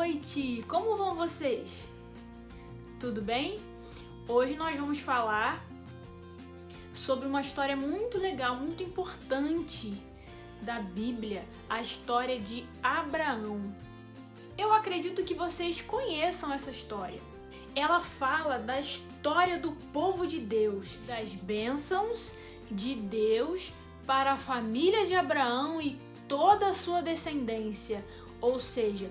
noite! Como vão vocês? Tudo bem? Hoje nós vamos falar sobre uma história muito legal, muito importante da Bíblia, a história de Abraão. Eu acredito que vocês conheçam essa história. Ela fala da história do povo de Deus, das bênçãos de Deus para a família de Abraão e toda a sua descendência, ou seja,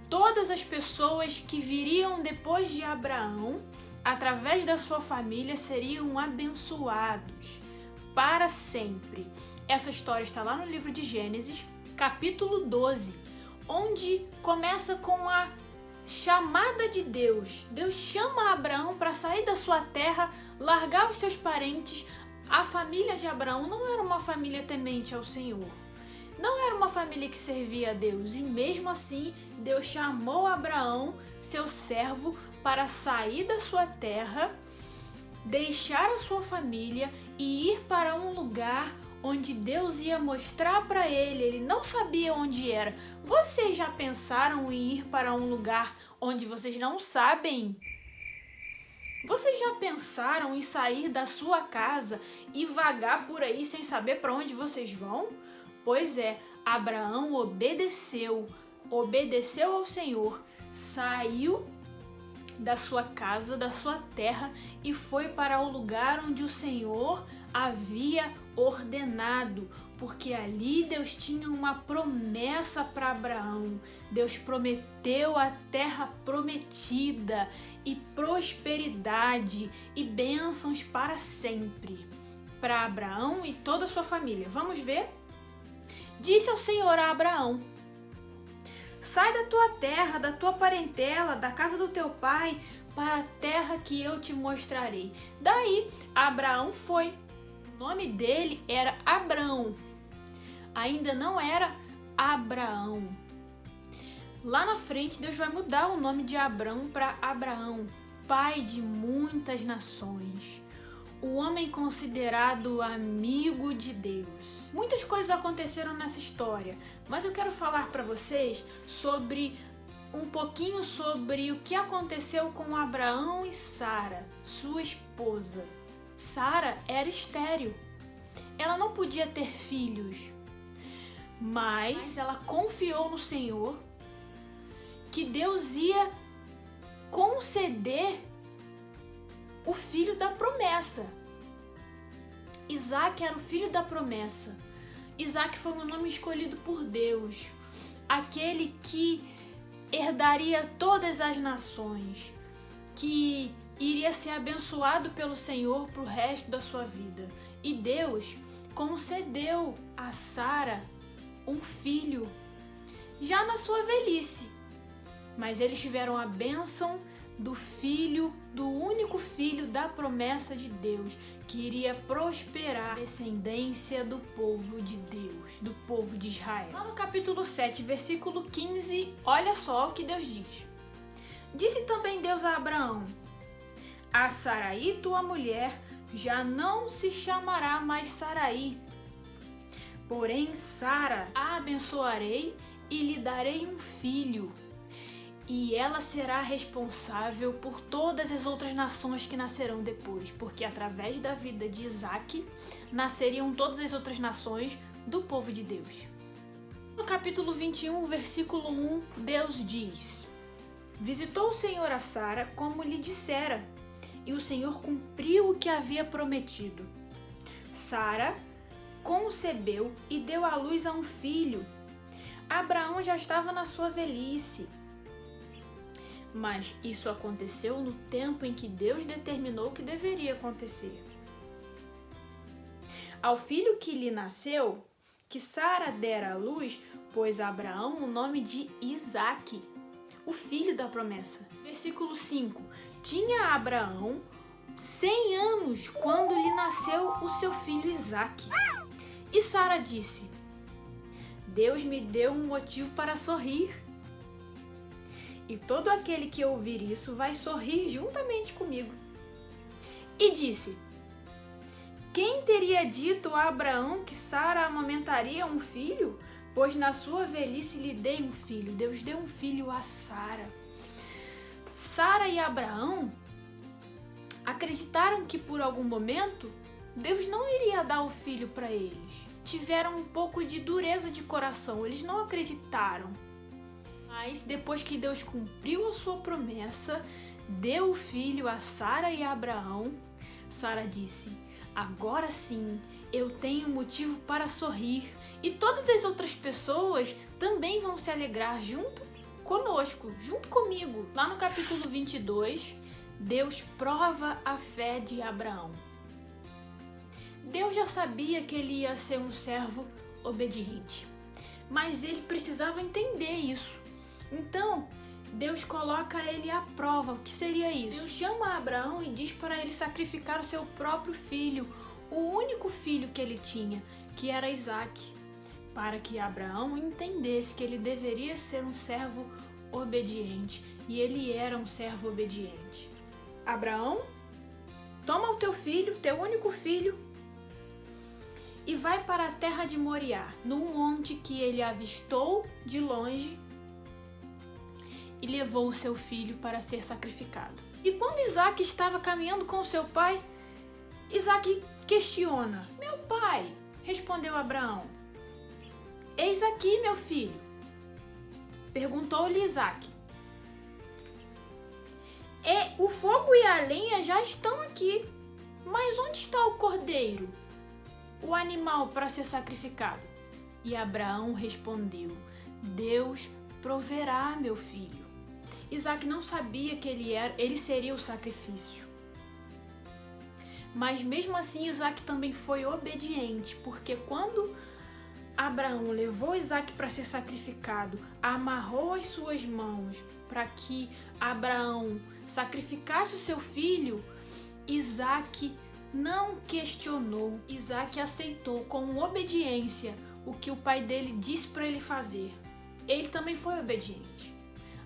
todas as pessoas que viriam depois de Abraão, através da sua família, seriam abençoados para sempre. Essa história está lá no livro de Gênesis, capítulo 12, onde começa com a chamada de Deus. Deus chama Abraão para sair da sua terra, largar os seus parentes. A família de Abraão não era uma família temente ao Senhor. Não era uma família que servia a Deus, e mesmo assim Deus chamou Abraão, seu servo, para sair da sua terra, deixar a sua família e ir para um lugar onde Deus ia mostrar para ele. Ele não sabia onde era. Vocês já pensaram em ir para um lugar onde vocês não sabem? Vocês já pensaram em sair da sua casa e vagar por aí sem saber para onde vocês vão? Pois é, Abraão obedeceu ao Senhor, saiu da sua casa, da sua terra e foi para o lugar onde o Senhor havia ordenado, porque ali Deus tinha uma promessa para Abraão. Deus prometeu a terra prometida e prosperidade e bênçãos para sempre para Abraão e toda a sua família. Vamos ver? Disse ao Senhor a Abraão: sai da tua terra, da tua parentela, da casa do teu pai, para a terra que eu te mostrarei. Daí Abraão foi. O nome dele era Abrão. Ainda não era Abraão. Lá na frente Deus vai mudar o nome de Abrão para Abraão, pai de muitas nações. O homem considerado amigo de Deus. Muitas coisas aconteceram nessa história, mas eu quero falar para vocês um pouquinho sobre o que aconteceu com Abraão e Sara, sua esposa. Sara era estéril. Ela não podia ter filhos, mas ela confiou no Senhor que Deus ia conceder o filho da promessa. Isaac era o filho da promessa. Isaac foi um nome escolhido por Deus, aquele que herdaria todas as nações, que iria ser abençoado pelo Senhor para o resto da sua vida. E Deus concedeu a Sara um filho já na sua velhice, mas eles tiveram a bênção do filho, do único filho da promessa de Deus, que iria prosperar a descendência do povo de Deus, do povo de Israel. Lá no capítulo 7, versículo 15, olha só o que Deus diz. Disse também Deus a Abraão: a Saraí, tua mulher, já não se chamará mais Saraí, porém Sara a abençoarei e lhe darei um filho. E ela será responsável por todas as outras nações que nascerão depois, porque através da vida de Isaac nasceriam todas as outras nações do povo de Deus. No capítulo 21, versículo 1, Deus diz: visitou o Senhor a Sara como lhe dissera, e o Senhor cumpriu o que havia prometido. Sara concebeu e deu à luz a um filho. Abraão já estava na sua velhice, mas isso aconteceu no tempo em que Deus determinou que deveria acontecer. Ao filho que lhe nasceu, que Sara dera à luz, pôs a Abraão o nome de Isaque, o filho da promessa. Versículo 5. Tinha Abraão 100 anos quando lhe nasceu o seu filho Isaque. E Sara disse: Deus me deu um motivo para sorrir. E todo aquele que ouvir isso vai sorrir juntamente comigo. E disse: quem teria dito a Abraão que Sara amamentaria um filho? pois na sua velhice lhe dei um filho. Deus deu um filho a Sara. Sara e Abraão acreditaram que por algum momento Deus não iria dar o filho para eles. Tiveram um pouco de dureza de coração, eles não acreditaram. Mas depois que Deus cumpriu a sua promessa, deu o filho a Sara e a Abraão, Sara disse: agora sim, eu tenho motivo para sorrir, e todas as outras pessoas também vão se alegrar junto conosco, junto comigo. Lá no capítulo 22, Deus prova a fé de Abraão. Deus já sabia que ele ia ser um servo obediente, mas ele precisava entender isso. Então, Deus coloca ele à prova. O que seria isso? Deus chama Abraão e diz para ele sacrificar o seu próprio filho, o único filho que ele tinha, que era Isaque, para que Abraão entendesse que ele deveria ser um servo obediente, e ele era um servo obediente. Abraão, toma o teu filho, teu único filho, e vai para a terra de Moriá, num monte que ele avistou de longe, e levou o seu filho para ser sacrificado. E quando Isaque estava caminhando com seu pai, Isaque questiona: meu pai, respondeu Abraão, eis aqui meu filho. Perguntou-lhe Isaque: o fogo e a lenha já estão aqui, mas onde está o cordeiro, o animal para ser sacrificado? E Abraão respondeu: Deus proverá, meu filho. Isaque não sabia que ele seria o sacrifício. Mas mesmo assim Isaque também foi obediente, porque quando Abraão levou Isaque para ser sacrificado, amarrou as suas mãos para que Abraão sacrificasse o seu filho, Isaque não questionou. Isaque aceitou com obediência o que o pai dele disse para ele fazer. Ele também foi obediente.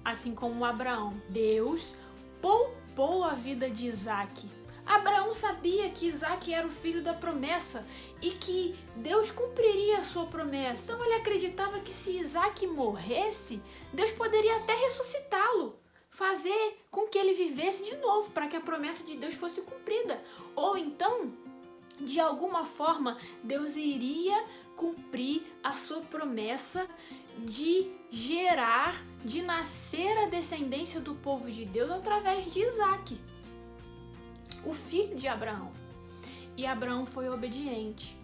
Assim como Abraão, Deus poupou a vida de Isaque. Abraão sabia que Isaque era o filho da promessa e que Deus cumpriria a sua promessa. Então ele acreditava que se Isaque morresse, Deus poderia até ressuscitá-lo, fazer com que ele vivesse de novo para que a promessa de Deus fosse cumprida. Ou então, de alguma forma, Deus iria cumprir a sua promessa de gerar, de nascer a descendência do povo de Deus através de Isaque, o filho de Abraão. E Abraão foi obediente,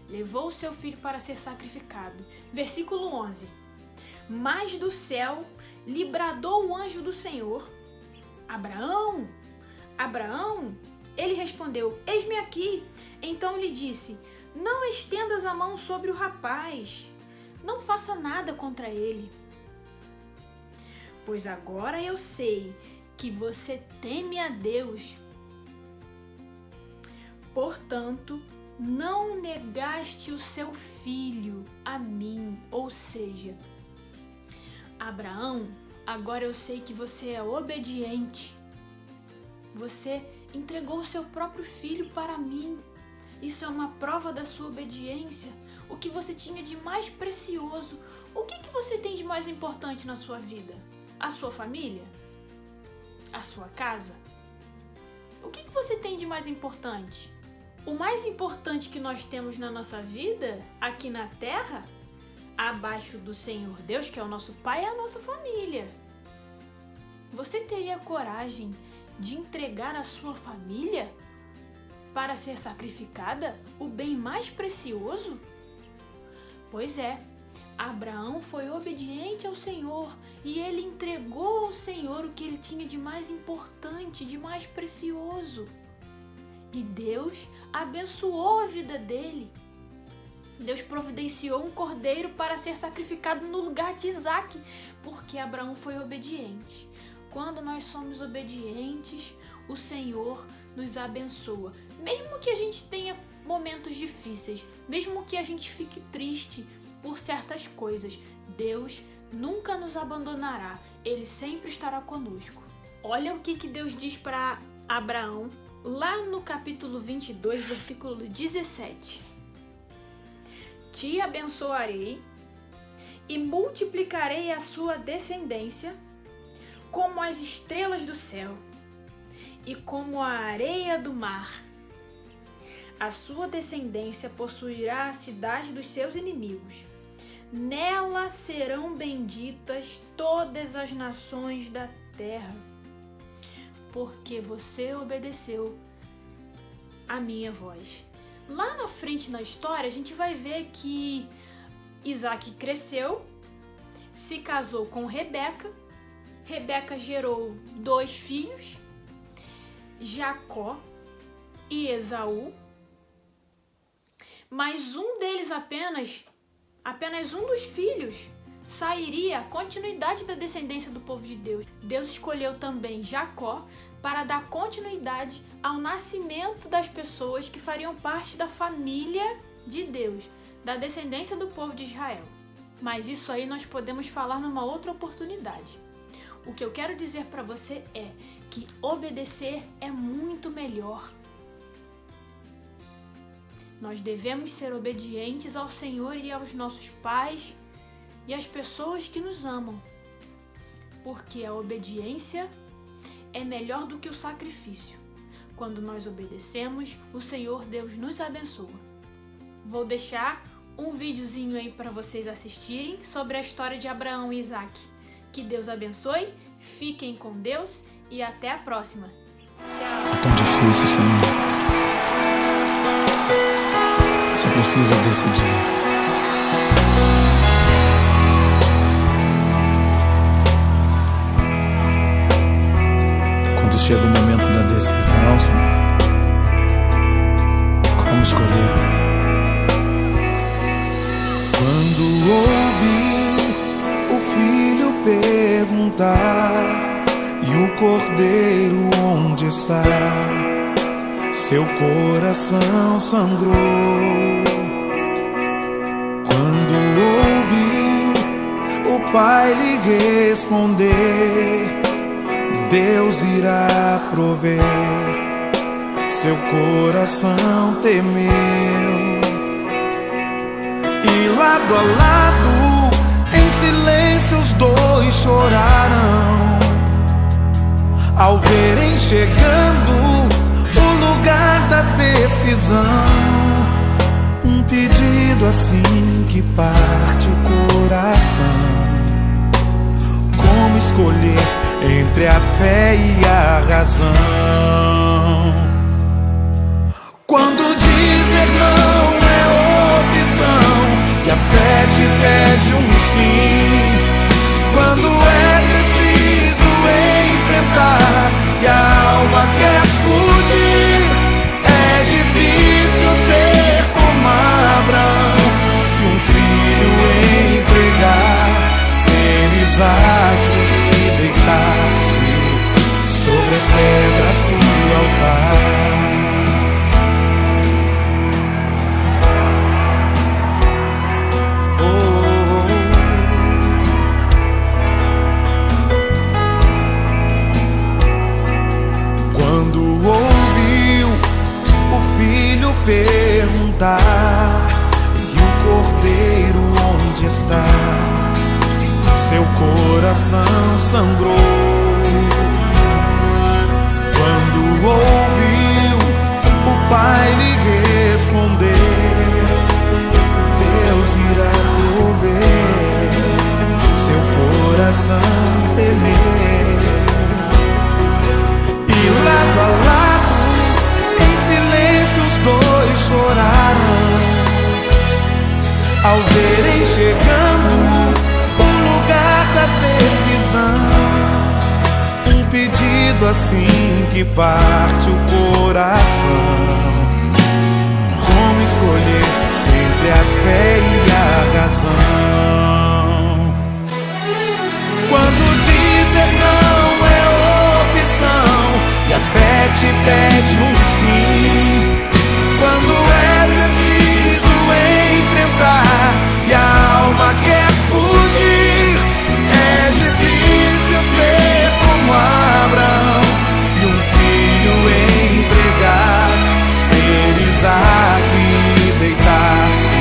levou o seu filho para ser sacrificado. Versículo 11: mas do céu lhe bradou o anjo do Senhor: Abraão, Abraão. Ele respondeu: eis-me aqui. Então lhe disse: não estendas a mão sobre o rapaz, não faça nada contra ele, pois agora eu sei que você teme a Deus. Portanto, não negaste o seu filho a mim. Ou seja, Abraão, agora eu sei que você é obediente. Você entregou o seu próprio filho para mim. Isso é uma prova da sua obediência. O que você tinha de mais precioso. O que você tem de mais importante na sua vida? A sua família? A sua casa? O que você tem de mais importante? O mais importante que nós temos na nossa vida, aqui na terra, abaixo do Senhor Deus, que é o nosso Pai, é a nossa família. Você teria coragem de entregar a sua família para ser sacrificada, o bem mais precioso? Pois é, Abraão foi obediente ao Senhor e ele entregou ao Senhor o que ele tinha de mais importante, de mais precioso. E Deus abençoou a vida dele. Deus providenciou um cordeiro para ser sacrificado no lugar de Isaque, porque Abraão foi obediente. Quando nós somos obedientes, o Senhor nos abençoa. Mesmo que a gente tenha momentos difíceis, mesmo que a gente fique triste por certas coisas, Deus nunca nos abandonará. Ele sempre estará conosco. Olha o que Deus diz para Abraão, lá no capítulo 22, versículo 17. Te abençoarei e multiplicarei a sua descendência como as estrelas do céu e como a areia do mar. A sua descendência possuirá a cidade dos seus inimigos. Nela serão benditas todas as nações da terra, porque você obedeceu a minha voz. Lá na frente na história, a gente vai ver que Isaac cresceu, se casou com Rebeca. Rebeca gerou 2 filhos, Jacó e Esaú. Mas um deles apenas um dos filhos, sairia a continuidade da descendência do povo de Deus. Deus escolheu também Jacó para dar continuidade ao nascimento das pessoas que fariam parte da família de Deus, da descendência do povo de Israel. Mas isso aí nós podemos falar numa outra oportunidade. O que eu quero dizer para você é que obedecer é muito melhor. Nós devemos ser obedientes ao Senhor e aos nossos pais e às pessoas que nos amam, porque a obediência é melhor do que o sacrifício. Quando nós obedecemos, o Senhor Deus nos abençoa. Vou deixar um videozinho aí para vocês assistirem sobre a história de Abraão e Isaac. Que Deus abençoe, fiquem com Deus e até a próxima. Tchau! É tão difícil, Senhor. Você precisa decidir. Quando chega o momento da decisão, Senhor, como escolher? Quando ouvi o filho perguntar e o cordeiro onde está, seu coração sangrou. Quando ouviu o pai lhe responder, Deus irá prover, seu coração temeu. E lado a lado, em silêncio os dois choraram, ao verem chegando o lugar da decisão. Um pedido assim que parte o coração. Como escolher entre a fé e a razão? Quando dizer não é opção e a fé te pede um sim, quando é preciso enfrentar e a alma quer fugir, é difícil ser como Abraão e um filho entregar, ser Isaac e deitar-se sobre as pedras do altar. Perguntar e o cordeiro onde está, seu coração sangrou. Quando ouviu o pai lhe responder, Deus irá prover, seu coração temer. E lado a lado, os dois choraram, ao verem chegando o lugar da decisão. Um pedido assim que parte o coração. Como escolher entre a fé e a razão? Quando dizer não é opção e a fé te pede um sim, quando é preciso enfrentar e a alma quer fugir, é difícil ser como Abraão e um filho entregar, ser Isaac e deitar-se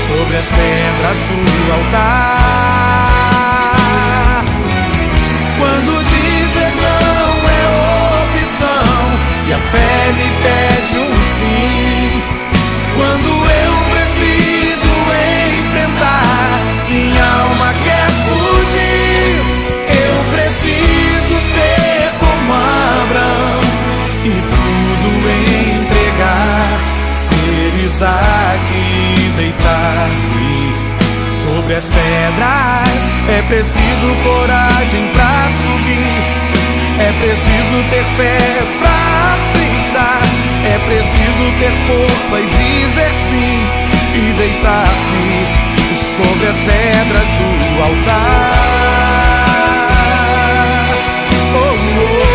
sobre as pedras pedras do altar. Quando dizer não é opção e a fé me pede um sim, quando eu preciso enfrentar, minha alma quer fugir, eu preciso ser como Abraão e tudo entregar, ser Isaac e deitar-me sobre as pedras. É preciso coragem pra subir, é preciso ter fé pra aceitar, é preciso ter força e dizer sim e deitar-se sobre as pedras do altar. Oh, oh.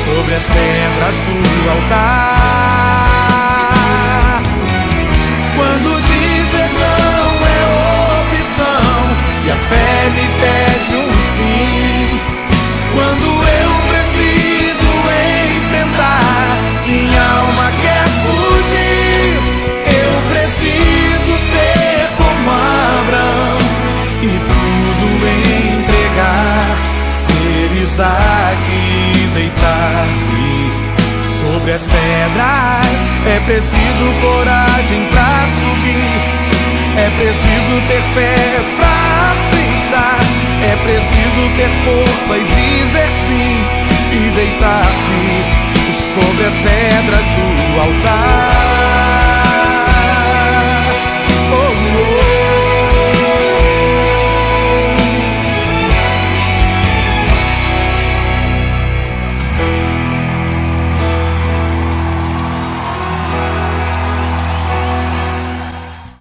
Sobre as pedras do altar. Quando dizer não é opção e a fé me pede um sim, quando eu preciso enfrentar, minha alma quer fugir, eu preciso ser como Abraão e tudo entregar, ser Isaac e deitar-me sobre as pedras. É preciso coragem pra subir, é preciso ter fé pra aceitar, é preciso ter força e dizer sim e deitar-se sobre as pedras do altar.